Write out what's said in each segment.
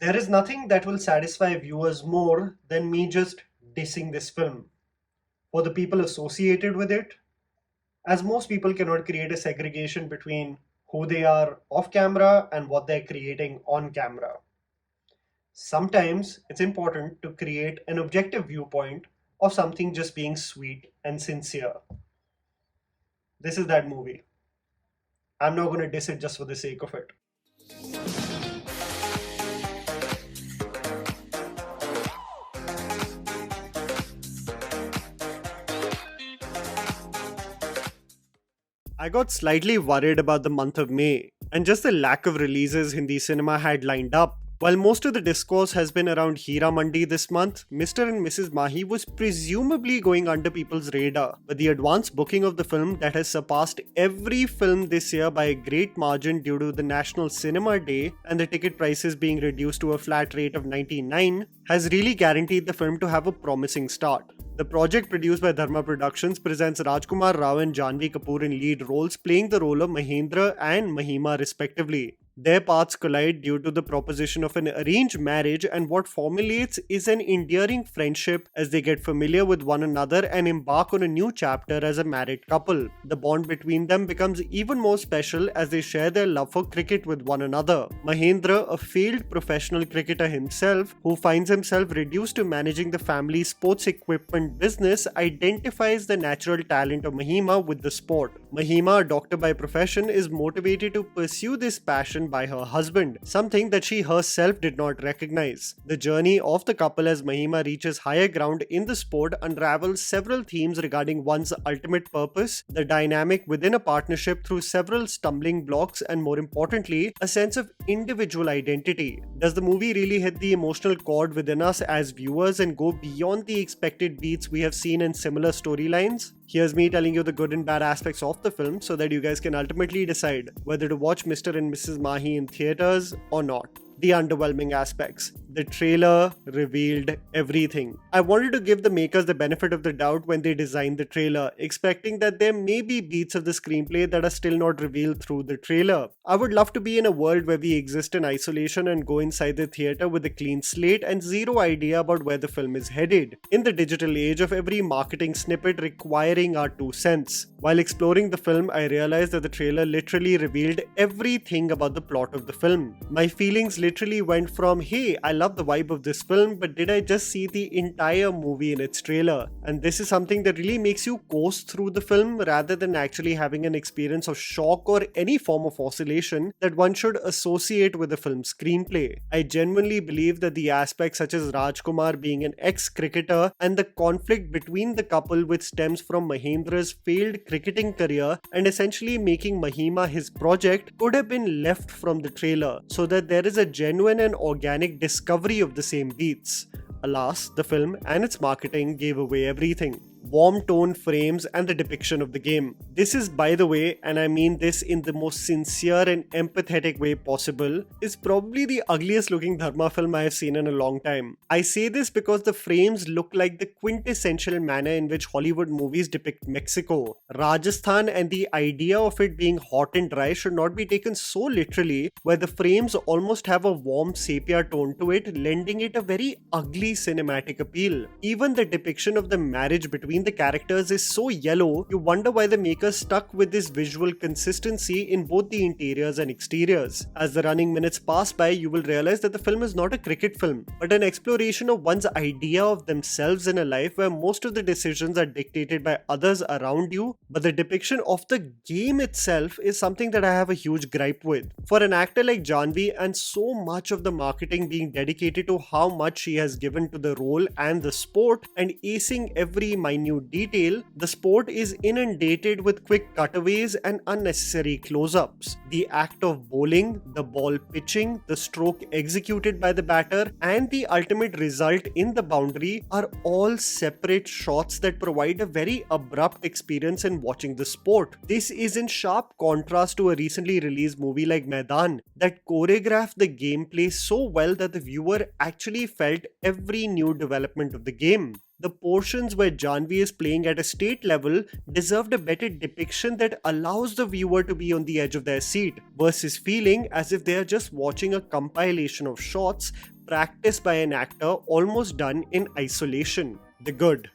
There is nothing that will satisfy viewers more than me just dissing this film. For the people associated with it, as most people cannot create a segregation between who they are off camera and what they're creating on camera. Sometimes it's important to create an objective viewpoint of something just being sweet and sincere. This is that movie. I'm not going to diss it just for the sake of it. I got slightly worried about the month of May and just the lack of releases Hindi cinema had lined up. While most of the discourse has been around Hira Mandi this month, Mr. and Mrs. Mahi was presumably going under people's radar. But the advance booking of the film that has surpassed every film this year by a great margin due to the National Cinema Day and the ticket prices being reduced to a flat rate of 99 has really guaranteed the film to have a promising start. The project, produced by Dharma Productions, presents Rajkummar Rao and Janhvi Kapoor in lead roles, playing the role of Mahendra and Mahima respectively. Their paths collide due to the proposition of an arranged marriage, and what formulates is an endearing friendship as they get familiar with one another and embark on a new chapter as a married couple. The bond between them becomes even more special as they share their love for cricket with one another. Mahendra, a failed professional cricketer himself, who finds himself reduced to managing the family's sports equipment business, identifies the natural talent of Mahima with the sport. Mahima, a doctor by profession, is motivated to pursue this passion by her husband, something that she herself did not recognize. The journey of the couple as Mahima reaches higher ground in the sport unravels several themes regarding one's ultimate purpose, the dynamic within a partnership through several stumbling blocks, and more importantly, a sense of individual identity. Does the movie really hit the emotional chord within us as viewers and go beyond the expected beats we have seen in similar storylines? Here's me telling you the good and bad aspects of the film so that you guys can ultimately decide whether to watch Mr. and Mrs. Mahi in theaters or not. The underwhelming aspects. The trailer revealed everything. I wanted to give the makers the benefit of the doubt when they designed the trailer, expecting that there may be beats of the screenplay that are still not revealed through the trailer. I would love to be in a world where we exist in isolation and go inside the theater with a clean slate and zero idea about where the film is headed. In the digital age of every marketing snippet requiring our 2 cents. While exploring the film, I realized that the trailer literally revealed everything about the plot of the film. My feelings literally went from, hey, I love the vibe of this film, but did I just see the entire movie in its trailer? And this is something that really makes you coast through the film rather than actually having an experience of shock or any form of oscillation that one should associate with the film's screenplay. I genuinely believe that the aspects such as Rajkumar being an ex-cricketer and the conflict between the couple which stems from Mahendra's failed cricketing career and essentially making Mahima his project could have been left from the trailer so that there is a genuine and organic discovery of the same beats. Alas, the film and its marketing gave away everything. Warm tone frames and the depiction of the game. This is, by the way, and I mean this in the most sincere and empathetic way possible, is probably the ugliest looking Dharma film I have seen in a long time. I say this because the frames look like the quintessential manner in which Hollywood movies depict Mexico. Rajasthan and the idea of it being hot and dry should not be taken so literally, where the frames almost have a warm sepia tone to it, lending it a very ugly cinematic appeal. Even the depiction of the marriage between the characters is so yellow, you wonder why the makers stuck with this visual consistency in both the interiors and exteriors. As the running minutes pass by, you will realize that the film is not a cricket film, but an exploration of one's idea of themselves in a life where most of the decisions are dictated by others around you, but the depiction of the game itself is something that I have a huge gripe with. For an actor like Janhvi and so much of the marketing being dedicated to how much she has given to the role and the sport and acing every minute detail, the sport is inundated with quick cutaways and unnecessary close-ups. The act of bowling, the ball pitching, the stroke executed by the batter, and the ultimate result in the boundary are all separate shots that provide a very abrupt experience in watching the sport. This is in sharp contrast to a recently released movie like Maidan that choreographed the gameplay so well that the viewer actually felt every new development of the game. The portions where Janhvi is playing at a state level deserved a better depiction that allows the viewer to be on the edge of their seat, versus feeling as if they are just watching a compilation of shots practiced by an actor almost done in isolation. The good.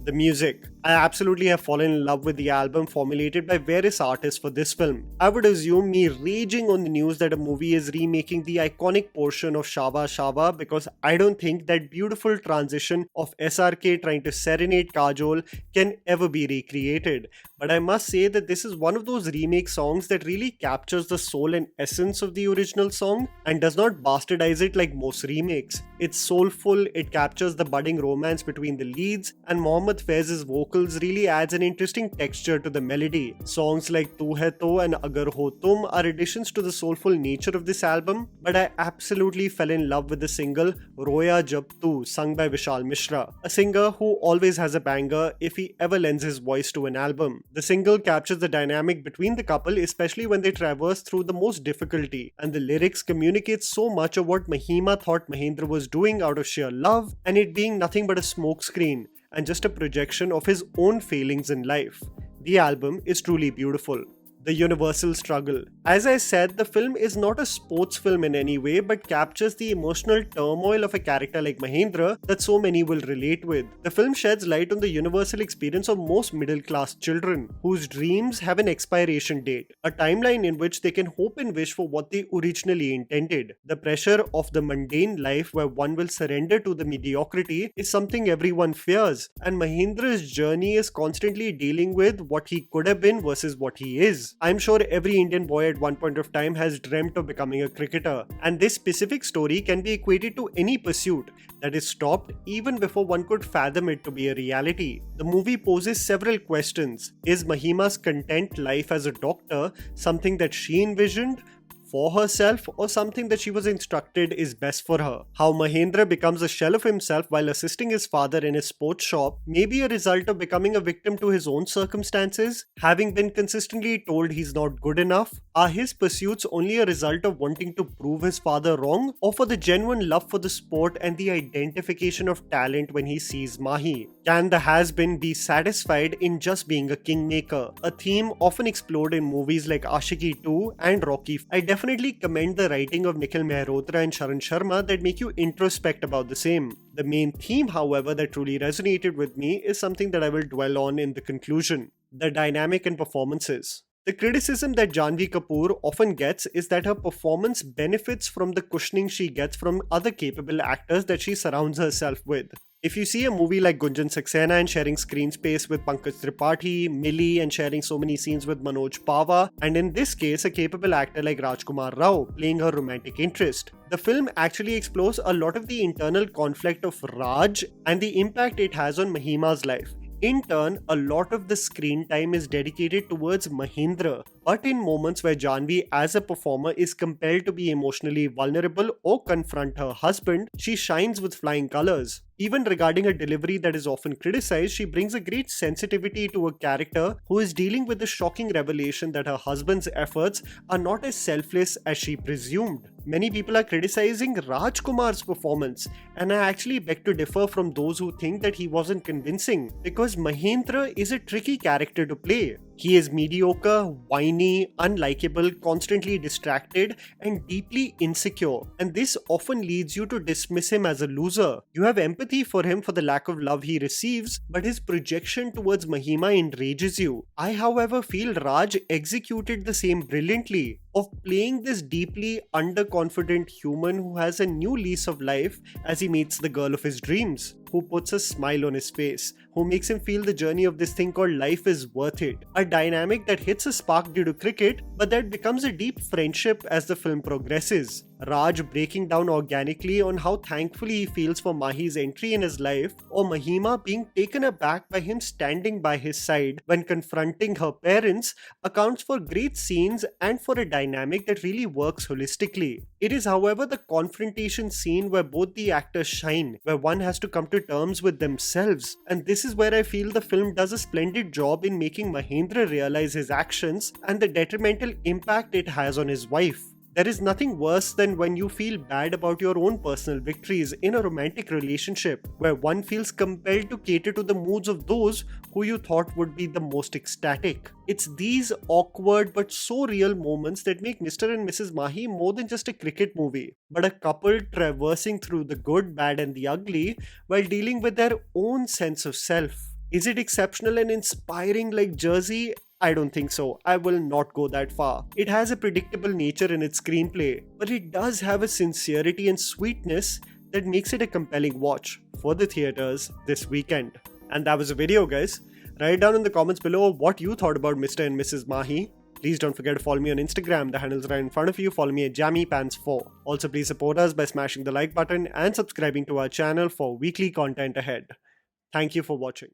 The music. I absolutely have fallen in love with the album formulated by various artists for this film. I would assume me raging on the news that a movie is remaking the iconic portion of Shava Shava, because I don't think that beautiful transition of SRK trying to serenade Kajol can ever be recreated. But I must say that this is one of those remake songs that really captures the soul and essence of the original song and does not bastardize it like most remakes. It's soulful, it captures the budding romance between the leads, and Mohammed Faiz's vocals really adds an interesting texture to the melody. Songs like Tu Hai To and Agar Ho Tum are additions to the soulful nature of this album, but I absolutely fell in love with the single Roya Jab Tu, sung by Vishal Mishra, a singer who always has a banger if he ever lends his voice to an album. The single captures the dynamic between the couple, especially when they traverse through the most difficulty, and the lyrics communicate so much of what Mahima thought Mahendra was doing out of sheer love, and it being nothing but a smokescreen and just a projection of his own failings in life. The album is truly beautiful. The universal struggle. As I said, the film is not a sports film in any way, but captures the emotional turmoil of a character like Mahendra that so many will relate with. The film sheds light on the universal experience of most middle-class children, whose dreams have an expiration date, a timeline in which they can hope and wish for what they originally intended. The pressure of the mundane life where one will surrender to the mediocrity is something everyone fears, and Mahendra's journey is constantly dealing with what he could have been versus what he is. I'm sure every Indian boy at one point of time has dreamt of becoming a cricketer, and this specific story can be equated to any pursuit that is stopped even before one could fathom it to be a reality. The movie poses several questions. Is Mahima's content life as a doctor something that she envisioned for herself, or something that she was instructed is best for her? How Mahendra becomes a shell of himself while assisting his father in his sports shop may be a result of becoming a victim to his own circumstances, having been consistently told he's not good enough. Are his pursuits only a result of wanting to prove his father wrong, or for the genuine love for the sport and the identification of talent when he sees Mahi? Can the has-been be satisfied in just being a kingmaker? A theme often explored in movies like Ashiki 2 and Rocky. I definitely commend the writing of Nikhil Mehrotra and Sharan Sharma that make you introspect about the same. The main theme, however, that truly resonated with me is something that I will dwell on in the conclusion: the dynamic and performances. The criticism that Janhvi Kapoor often gets is that her performance benefits from the cushioning she gets from other capable actors that she surrounds herself with. If you see a movie like Gunjan Saxena and sharing screen space with Pankaj Tripathi, Millie and sharing so many scenes with Manoj Pava, and in this case a capable actor like Rajkummar Rao playing her romantic interest, the film actually explores a lot of the internal conflict of Raj and the impact it has on Mahima's life. In turn, a lot of the screen time is dedicated towards Mahendra, but in moments where Janhvi as a performer is compelled to be emotionally vulnerable or confront her husband, she shines with flying colors. Even regarding her delivery that is often criticized, she brings a great sensitivity to a character who is dealing with the shocking revelation that her husband's efforts are not as selfless as she presumed. Many people are criticizing Rajkumar's performance, and I actually beg to differ from those who think that he wasn't convincing, because Mahendra is a tricky character to play. He is mediocre, whiny, unlikable, constantly distracted, and deeply insecure, and this often leads you to dismiss him as a loser. You have empathy for him for the lack of love he receives, but his projection towards Mahima enrages you. I, however, feel Raj executed the same brilliantly, of playing this deeply underconfident human who has a new lease of life as he meets the girl of his dreams, who puts a smile on his face, who makes him feel the journey of this thing called life is worth it. A dynamic that hits a spark due to cricket, but that becomes a deep friendship as the film progresses. Raj breaking down organically on how thankfully he feels for Mahi's entry in his life, or Mahima being taken aback by him standing by his side when confronting her parents, accounts for great scenes and for a dynamic that really works holistically. It is, however, the confrontation scene where both the actors shine, where one has to come to terms with themselves, and this is where I feel the film does a splendid job in making Mahendra realize his actions and the detrimental impact it has on his wife. There is nothing worse than when you feel bad about your own personal victories in a romantic relationship, where one feels compelled to cater to the moods of those who you thought would be the most ecstatic. It's these awkward but so real moments that make Mr. and Mrs. Mahi more than just a cricket movie, but a couple traversing through the good, bad, and the ugly while dealing with their own sense of self. Is it exceptional and inspiring like Jersey? I don't think so. I will not go that far. It has a predictable nature in its screenplay, but it does have a sincerity and sweetness that makes it a compelling watch for the theaters this weekend. And that was the video, guys. Write down in the comments below what you thought about Mr. and Mrs. Mahi. Please don't forget to follow me on Instagram. The handle's right in front of you. Follow me at JammyPants4. Also, please support us by smashing the like button and subscribing to our channel for weekly content ahead. Thank you for watching.